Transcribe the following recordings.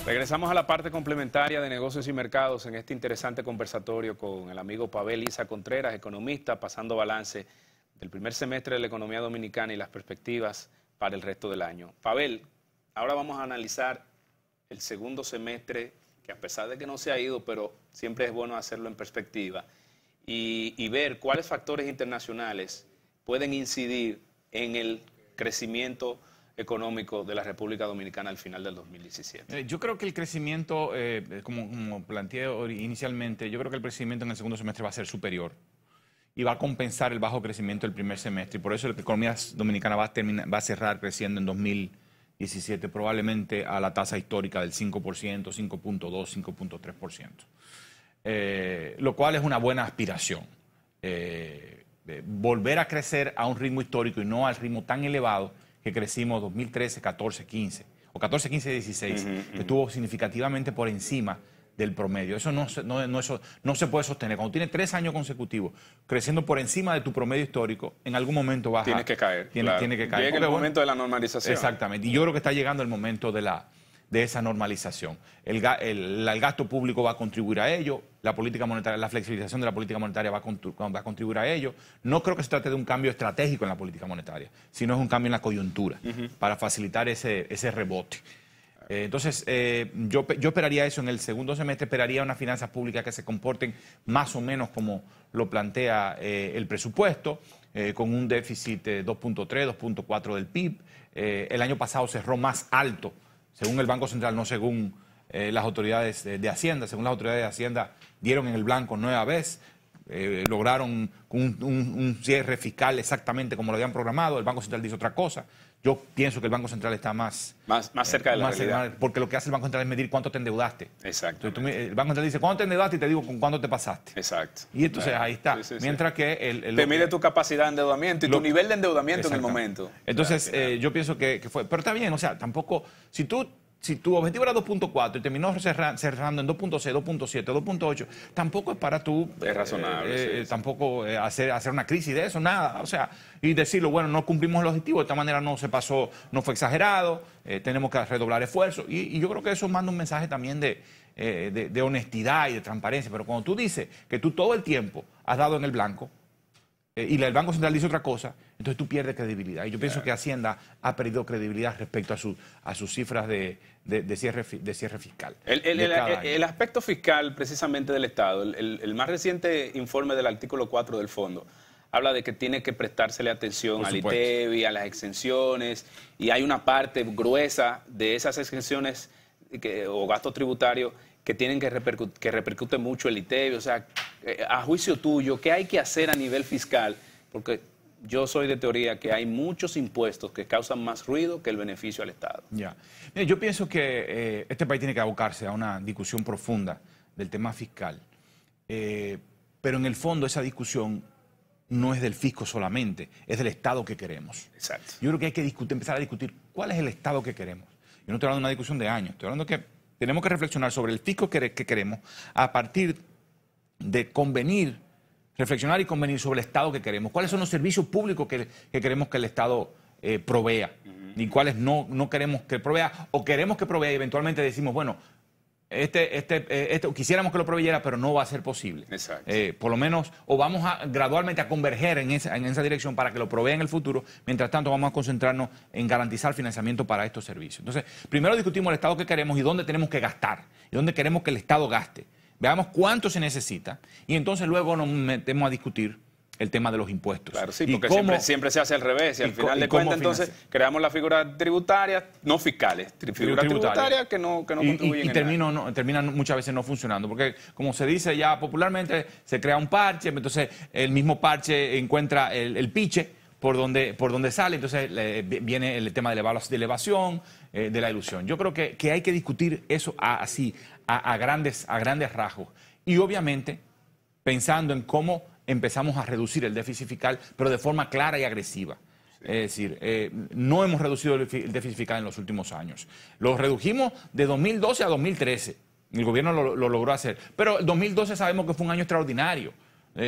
Regresamos a la parte complementaria de negocios y mercados en este interesante conversatorio con el amigo Pavel Isa Contreras, economista, pasando balance del primer semestre de la economía dominicana y las perspectivas para el resto del año. Pavel, ahora vamos a analizar el segundo semestre, que a pesar de que no se ha ido, pero siempre es bueno hacerlo en perspectiva, y ver cuáles factores internacionales pueden incidir en el crecimiento económico de la República Dominicana al final del 2017. Yo creo que el crecimiento, como planteé inicialmente, yo creo que el crecimiento en el segundo semestre va a ser superior y va a compensar el bajo crecimiento del primer semestre. Y por eso la economía dominicana va a cerrar creciendo en 2017 probablemente a la tasa histórica del 5%, 5.2, 5.3%. Lo cual es una buena aspiración. Volver a crecer a un ritmo histórico y no al ritmo tan elevado que crecimos 2013, 14, 15, o 14, 15, 16, que estuvo significativamente por encima del promedio. Eso no se puede sostener. Cuando tienes 3 años consecutivos creciendo por encima de tu promedio histórico, en algún momento vas Tienes que caer. Tiene que caer. Llega el momento de la normalización. Exactamente. Y yo creo que está llegando el momento de esa normalización. El gasto público va a contribuir a ello, la política monetaria, la flexibilización de la política monetaria va a contribuir a ello. No creo que se trate de un cambio estratégico en la política monetaria, sino es un cambio en la coyuntura para facilitar ese rebote. Entonces, yo esperaría eso en el segundo semestre, esperaría unas finanzas públicas que se comporten más o menos como lo plantea el presupuesto, con un déficit de 2.3, 2.4 del PIB. El año pasado cerró más alto, según el Banco Central, no según las autoridades de Hacienda. Según las autoridades de Hacienda, dieron en el blanco 9 veces, lograron un cierre fiscal exactamente como lo habían programado. El Banco Central dice otra cosa. Yo pienso que el Banco Central está más cerca de la realidad. Porque lo que hace el Banco Central es medir cuánto te endeudaste. Exacto. El Banco Central dice cuánto te endeudaste y te digo con cuánto te pasaste. Exacto. Y entonces ahí está. Sí. Mientras que te mide tu capacidad de endeudamiento y tu nivel de endeudamiento en el momento. Entonces, yo pienso que fue. Pero está bien, o sea, tampoco. Si tu objetivo era 2.4 y terminó cerrando en 2.6, 2.7, 2.8, tampoco es para tú... Es razonable. Tampoco hacer una crisis de eso, nada. O sea, y decirlo, bueno, no cumplimos el objetivo, de esta manera no se pasó, no fue exagerado, tenemos que redoblar esfuerzos. Y yo creo que eso manda un mensaje también de honestidad y de transparencia. Pero cuando tú dices que tú todo el tiempo has dado en el blanco, y el Banco Central dice otra cosa, entonces tú pierdes credibilidad. Y yo pienso que Hacienda ha perdido credibilidad respecto a sus cifras de cierre fiscal. El aspecto fiscal precisamente del Estado, el más reciente informe del artículo 4 del fondo, habla de que tiene que prestársele atención al ITEVI, a las exenciones, y hay una parte gruesa de esas exenciones o gastos tributarios que tienen que repercute mucho el ITEVI. O sea, a juicio tuyo, ¿qué hay que hacer a nivel fiscal? Porque yo soy de teoría que hay muchos impuestos que causan más ruido que el beneficio al Estado. Ya. Mira, yo pienso que este país tiene que abocarse a una discusión profunda del tema fiscal. Pero en el fondo esa discusión no es del fisco solamente, es del Estado que queremos. Exacto. Yo creo que hay que empezar a discutir cuál es el Estado que queremos. Yo no estoy hablando de una discusión de años, estoy hablando que tenemos que reflexionar sobre el fisco que queremos a partir de reflexionar y convenir sobre el Estado que queremos. ¿Cuáles son los servicios públicos que queremos que el Estado provea? Y cuáles no queremos que provea o queremos que provea y eventualmente decimos, bueno, quisiéramos que lo proveyera, pero no va a ser posible. Exacto. Por lo menos, o vamos gradualmente a converger en esa dirección para que lo provea en el futuro. Mientras tanto, vamos a concentrarnos en garantizar financiamiento para estos servicios. Entonces, primero discutimos el Estado que queremos y dónde tenemos que gastar, y dónde queremos que el Estado gaste. Veamos cuánto se necesita y entonces luego nos metemos a discutir el tema de los impuestos. Claro, sí, porque siempre se hace al revés y al final de cuentas entonces creamos las figuras tributarias no fiscales, figuras tributarias que no contribuyen y terminan muchas veces no funcionando, porque como se dice ya popularmente, se crea un parche, entonces el mismo parche encuentra el piche por donde sale, entonces viene el tema de la elevación, de la ilusión. Yo creo que hay que discutir eso así, a grandes rasgos. Y obviamente pensando en cómo empezamos a reducir el déficit fiscal, pero de forma clara y agresiva. Sí. Es decir, no hemos reducido el déficit fiscal en los últimos años. Lo redujimos de 2012 a 2013. El gobierno lo logró hacer. Pero el 2012 sabemos que fue un año extraordinario,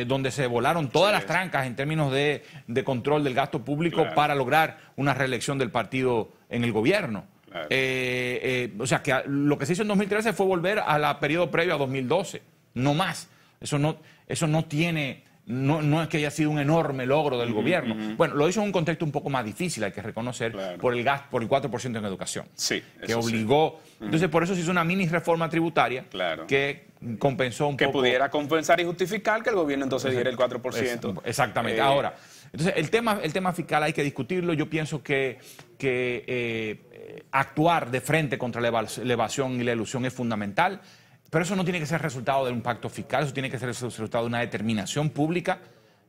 donde se volaron todas las trancas en términos de control del gasto público para lograr una reelección del partido en el gobierno. Claro. O sea, que lo que se hizo en 2013 fue volver a la periodo previo a 2012, no más. Eso no tiene... No es que haya sido un enorme logro del gobierno. Bueno, lo hizo en un contexto un poco más difícil, hay que reconocer, por el 4% en educación. Sí, que obligó. Entonces, por eso se hizo una mini reforma tributaria que compensó un poco. Que pudiera compensar y justificar que el gobierno entonces diera el 4%. Exactamente. Ahora, entonces el tema fiscal hay que discutirlo. Yo pienso que actuar de frente contra la evasión y la elusión es fundamental. Pero eso no tiene que ser resultado de un pacto fiscal, eso tiene que ser el resultado de una determinación pública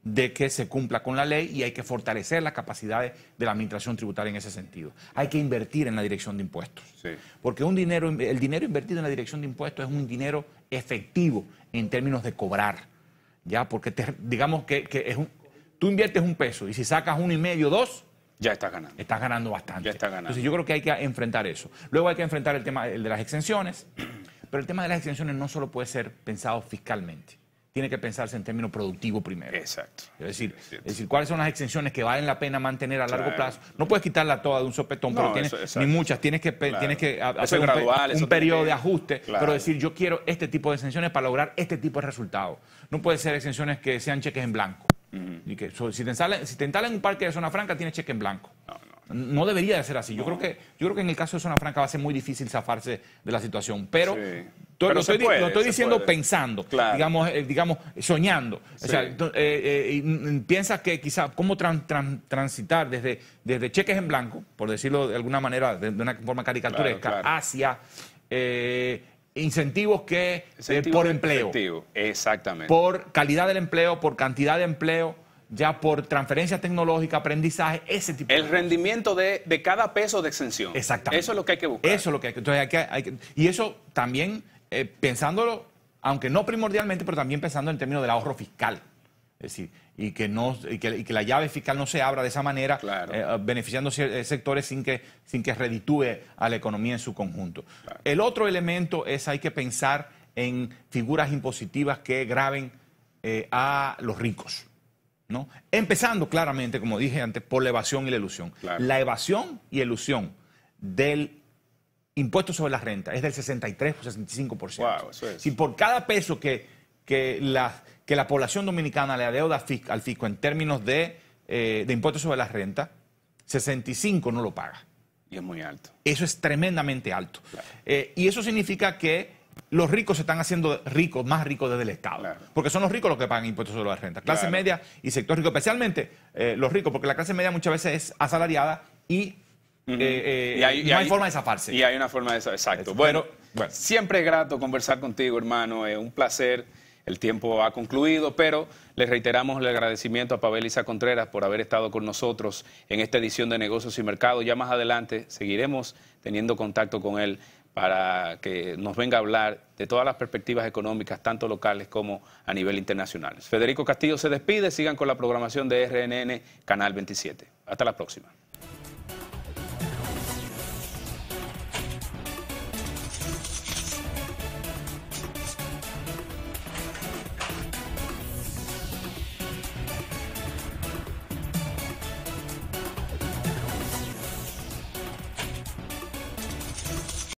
de que se cumpla con la ley y hay que fortalecer las capacidades de la administración tributaria en ese sentido. Hay que invertir en la dirección de impuestos. Sí. Porque el dinero invertido en la dirección de impuestos es un dinero efectivo en términos de cobrar. ¿Ya? Porque digamos que tú inviertes $1 y si sacas $1,5, $2, ya estás ganando. Estás ganando bastante. Ya estás ganando. Entonces yo creo que hay que enfrentar eso. Luego hay que enfrentar el tema de las exenciones. Pero el tema de las exenciones no solo puede ser pensado fiscalmente, tiene que pensarse en términos productivos primero. Exacto. Es decir, cuáles son las exenciones que valen la pena mantener a largo plazo. No puedes quitarla toda de un sopetón, pero ni muchas. Tienes que hacer un periodo de ajuste, pero decir, yo quiero este tipo de exenciones para lograr este tipo de resultados. No puede ser exenciones que sean cheques en blanco. Y que si te instalan un parque de zona franca, tienes cheque en blanco. No debería de ser así. Yo creo que en el caso de Zona Franca va a ser muy difícil zafarse de la situación. Pero, lo estoy diciendo pensando, digamos, soñando. Sí. O sea, piensa que quizá cómo transitar desde cheques en blanco, por decirlo de alguna manera, de una forma caricaturesca, hacia incentivos por empleo. Exactamente. Por calidad del empleo, por cantidad de empleo, ya por transferencia tecnológica, aprendizaje, ese tipo de cosas. El rendimiento de cada peso de exención. Exactamente. Eso es lo que hay que buscar. Eso es lo que hay que... Entonces y eso también, pensándolo, aunque no primordialmente, pero también pensando en términos del ahorro fiscal. Es decir, y que la llave fiscal no se abra de esa manera, beneficiando sectores sin que reditúe a la economía en su conjunto. Claro. El otro elemento es hay que pensar en figuras impositivas que graven a los ricos, ¿no? Empezando claramente, como dije antes, por la evasión y la elusión. Claro. La evasión y elusión del impuesto sobre la renta es del 63 o 65%. Wow, eso es. Si por cada peso que la población dominicana le adeuda al fisco en términos de impuestos sobre la renta, 65 no lo paga. Y es muy alto. Eso es tremendamente alto. Claro. Y eso significa que los ricos se están haciendo más ricos desde el Estado. Claro. Porque son los ricos los que pagan impuestos sobre la renta. Clase media y sector rico, especialmente los ricos, porque la clase media muchas veces es asalariada y no hay forma de zafarse. Y hay una forma de zafarse, exacto. Bueno, siempre es grato conversar contigo, hermano. Es un placer. El tiempo ha concluido, pero les reiteramos el agradecimiento a Pavel Isa Contreras por haber estado con nosotros en esta edición de Negocios y Mercados. Ya más adelante seguiremos teniendo contacto con él para que nos venga a hablar de todas las perspectivas económicas, tanto locales como a nivel internacional. Federico Castillo se despide. Sigan con la programación de RNN Canal 27. Hasta la próxima.